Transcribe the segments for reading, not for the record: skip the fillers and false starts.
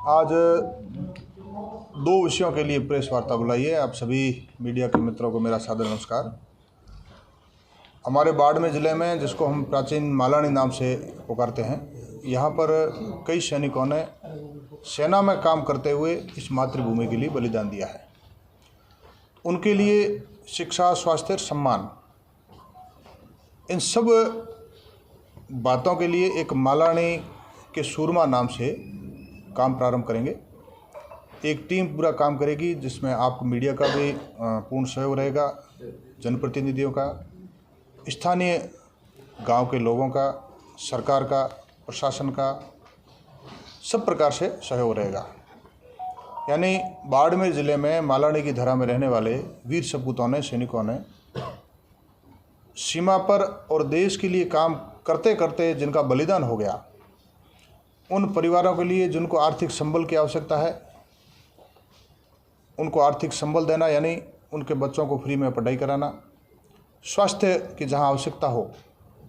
आज दो विषयों के लिए प्रेस वार्ता बुलाई है। आप सभी मीडिया के मित्रों को मेरा सादर नमस्कार। हमारे बाड़मेर ज़िले में, जिसको हम प्राचीन मालानी नाम से पुकारते हैं, यहाँ पर कई सैनिकों ने सेना में काम करते हुए इस मातृभूमि के लिए बलिदान दिया है। उनके लिए शिक्षा, स्वास्थ्य, सम्मान, इन सब बातों के लिए एक मालानी के सूरमा नाम से काम प्रारंभ करेंगे। एक टीम पूरा काम करेगी, जिसमें आपको मीडिया का भी पूर्ण सहयोग रहेगा, जनप्रतिनिधियों का, स्थानीय गांव के लोगों का, सरकार का, प्रशासन का, सब प्रकार से सहयोग रहेगा। यानी बाड़मेर ज़िले में मालानी की धरा में रहने वाले वीर सपूतों ने, सैनिकों ने सीमा पर और देश के लिए काम करते करते जिनका बलिदान हो गया, उन परिवारों के लिए जिनको आर्थिक संबल की आवश्यकता है, उनको आर्थिक संबल देना, यानी उनके बच्चों को फ्री में पढ़ाई कराना, स्वास्थ्य की जहां आवश्यकता हो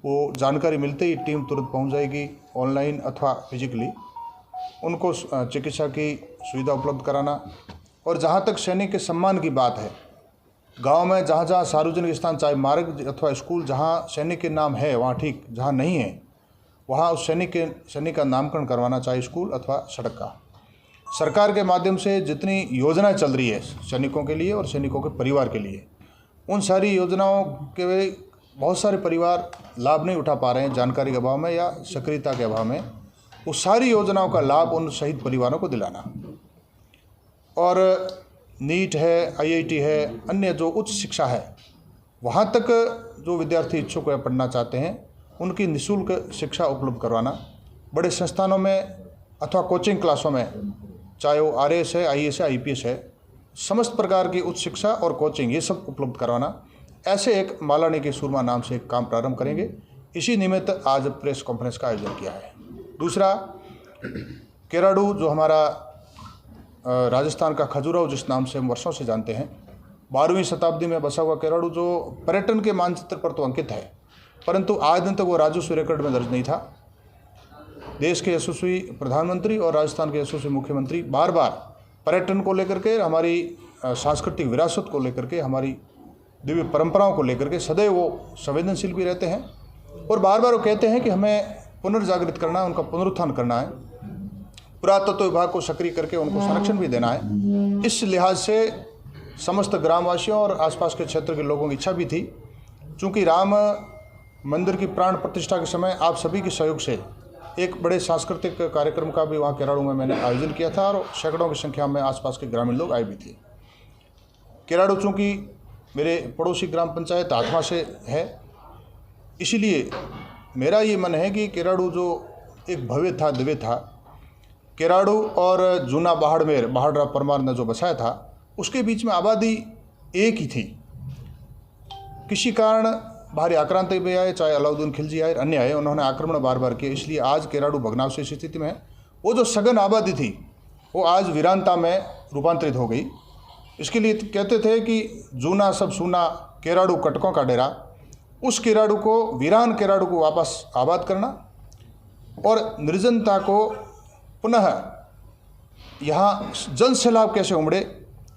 वो जानकारी मिलते ही टीम तुरंत पहुंच जाएगी, ऑनलाइन अथवा फिजिकली उनको चिकित्सा की सुविधा उपलब्ध कराना। और जहां तक सैनिक के सम्मान की बात है, गांव में जहां जहां सार्वजनिक स्थान, चाहे मार्ग अथवा स्कूल, जहां सैनिक के नाम है वहां ठीक, जहां नहीं है वहाँ उस सैनिक का नामकरण करवाना, चाहे स्कूल अथवा सड़क का। सरकार के माध्यम से जितनी योजनाएं चल रही है सैनिकों के लिए और सैनिकों के परिवार के लिए, उन सारी योजनाओं के बहुत सारे परिवार लाभ नहीं उठा पा रहे हैं, जानकारी के अभाव में या सक्रियता के अभाव में। उस सारी योजनाओं का लाभ उन शहीद परिवारों को दिलाना। और नीट है, IIT है, अन्य जो उच्च शिक्षा है, वहाँ तक जो विद्यार्थी इच्छुक है, पढ़ना चाहते हैं, उनकी निःशुल्क शिक्षा उपलब्ध करवाना। बड़े संस्थानों में अथवा कोचिंग क्लासों में, चाहे वो RAS है, IAS है, IPS है, समस्त प्रकार की उच्च शिक्षा और कोचिंग, ये सब उपलब्ध करवाना। ऐसे एक मालानी के सूरमा नाम से एक काम प्रारंभ करेंगे। इसी निमित्त आज प्रेस कॉन्फ्रेंस का आयोजन किया है। दूसरा, केराडू, जो हमारा राजस्थान का खजुराहो जिस नाम से हम वर्षों से जानते हैं, 12वीं शताब्दी में बसा हुआ केराडू, जो पर्यटन के मानचित्र पर तो अंकित है, परंतु आज दिन तक वो राजस्व रिकॉर्ड में दर्ज नहीं था। देश के यशस्वी प्रधानमंत्री और राजस्थान के यशस्वी मुख्यमंत्री बार बार पर्यटन को लेकर के, हमारी सांस्कृतिक विरासत को लेकर के, हमारी दिव्य परंपराओं को लेकर के सदैव वो संवेदनशील भी रहते हैं और बार बार वो कहते हैं कि हमें पुनर्जागृत करना है, उनका पुनरुत्थान करना है, पुरातत्व विभाग को सक्रिय करके उनको संरक्षण भी देना है। इस लिहाज से समस्त ग्रामवासियों और आसपास के क्षेत्र के लोगों की इच्छा भी थी। चूँकि राम मंदिर की प्राण प्रतिष्ठा के समय आप सभी के सहयोग से एक बड़े सांस्कृतिक कार्यक्रम का भी वहाँ केराडू में मैंने आयोजन किया था और सैकड़ों की संख्या में आसपास के ग्रामीण लोग आए भी थे। केराडू चूँकि मेरे पड़ोसी ग्राम पंचायत आत्मा से है, इसीलिए मेरा ये मन है कि केराडू जो एक भव्य था, दिव्य था, केराडू और जूना बाड़मेर, बाहडरा परमार ने जो बसाया था, उसके बीच में आबादी एक ही थी। किसी कारण बाहरी आक्रांत भी आए, चाहे अलाउद्दीन खिलजी आए, अन्य आए, उन्होंने आक्रमण बार बार किए, इसलिए आज केराडू भग्नावशेष स्थिति में है। वो जो सघन आबादी थी वो आज वीरानता में रूपांतरित हो गई। इसके लिए कहते थे कि जूना सब सूना, केराडू कटकों का डेरा। उस केराडू को, वीरान केराडू को वापस आबाद करना और निर्जनता को पुनः यहाँ जन सैलाब कैसे उमड़े,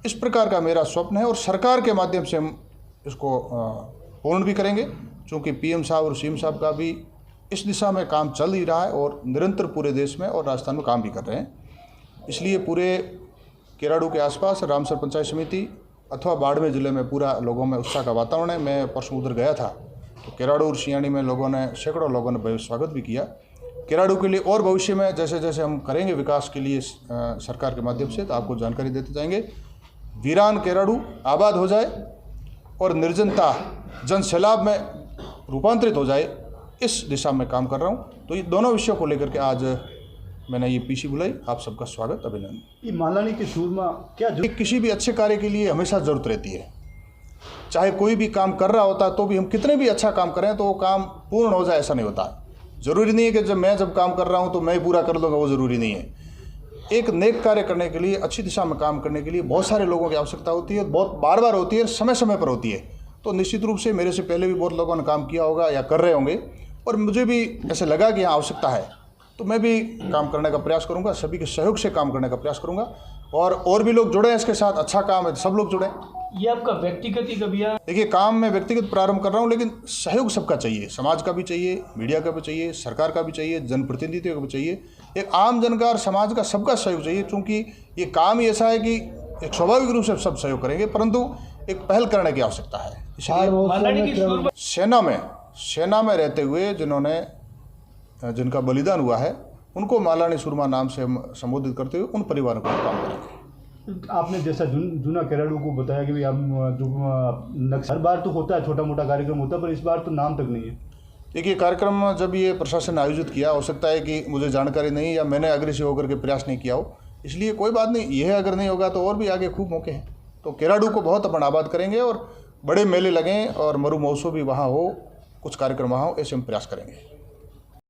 इस प्रकार का मेरा स्वप्न है और सरकार के माध्यम से हम इसको पूर्ण भी करेंगे। क्योंकि PM साहब और CM साहब का भी इस दिशा में काम चल ही रहा है और निरंतर पूरे देश में और राजस्थान में काम भी कर रहे हैं। इसलिए पूरे केराडू के आसपास रामसर पंचायत समिति अथवा बाड़मेर ज़िले में पूरा लोगों में उत्साह का वातावरण है। मैं परसों उधर गया था तो केराडू और सियानी में लोगों ने, सैकड़ों लोगों ने भव्य स्वागत भी किया। केराडू के लिए और भविष्य में जैसे जैसे हम करेंगे विकास के लिए सरकार के माध्यम से, तो आपको जानकारी देते जाएंगे। वीरान केराडू आबाद हो जाए और निर्जनता जन सैलाब में रूपांतरित हो जाए, इस दिशा में काम कर रहा हूँ। तो ये दोनों विषयों को लेकर के आज मैंने ये PC बुलाई। आप सबका स्वागत, अभिनंदन। ये मालानी के सूरमा क्या किसी भी अच्छे कार्य के लिए हमेशा ज़रूरत रहती है। चाहे कोई भी काम कर रहा होता तो भी हम कितने भी अच्छा काम करें तो वो काम पूर्ण हो जाए, ऐसा नहीं होता। ज़रूरी नहीं है कि जब काम कर रहा हूँ तो मैं पूरा कर दूँगा, वो ज़रूरी नहीं है। एक नेक कार्य करने के लिए, अच्छी दिशा में काम करने के लिए बहुत सारे लोगों की आवश्यकता होती है, बहुत बार बार होती है, समय समय पर होती है। तो निश्चित रूप से मेरे से पहले भी बहुत लोगों ने काम किया होगा या कर रहे होंगे और मुझे भी ऐसे लगा कि यहाँ आवश्यकता है। तो मैं भी काम करने का प्रयास करूंगा, सभी के सहयोग से काम करने का प्रयास करूंगा। और भी लोग जुड़े हैं इसके साथ, अच्छा काम है, सब लोग जुड़े। ये आपका व्यक्तिगत एक अभियान? देखिए, काम मैं व्यक्तिगत प्रारंभ कर रहा हूँ, लेकिन सहयोग सबका चाहिए, समाज का भी चाहिए, मीडिया का भी चाहिए, सरकार का भी चाहिए, जनप्रतिनिधियों का भी चाहिए, एक आम जन का और समाज का सबका सहयोग चाहिए। क्योंकि ये काम ही ऐसा है कि एक स्वाभाविक रूप से सब सहयोग करेंगे, परंतु एक पहल करने की आवश्यकता है। इसलिए सेना में रहते हुए जिनका बलिदान हुआ है, उनको मालानी सुरमा नाम से हम संबोधित करते हुए उन परिवारों को काम करेंगे। आपने जैसा जूना केराडू को बताया कि भाई हम जो हर बार तो होता है, छोटा मोटा कार्यक्रम होता है, पर इस बार तो नाम तक नहीं है। देखिए, कार्यक्रम जब ये प्रशासन ने आयोजित किया, हो सकता है कि मुझे जानकारी नहीं या मैंने अग्रेसिव होकर के प्रयास नहीं किया हो, इसलिए कोई बात नहीं, यह अगर नहीं होगा तो और भी आगे खूब मौके हैं। तो केराडू को बहुत अपन आबाद करेंगे और बड़े मेले लगें और मरु महोत्सव भी वहाँ हो, कुछ कार्यक्रम वहाँ हो, ऐसे हम प्रयास करेंगे।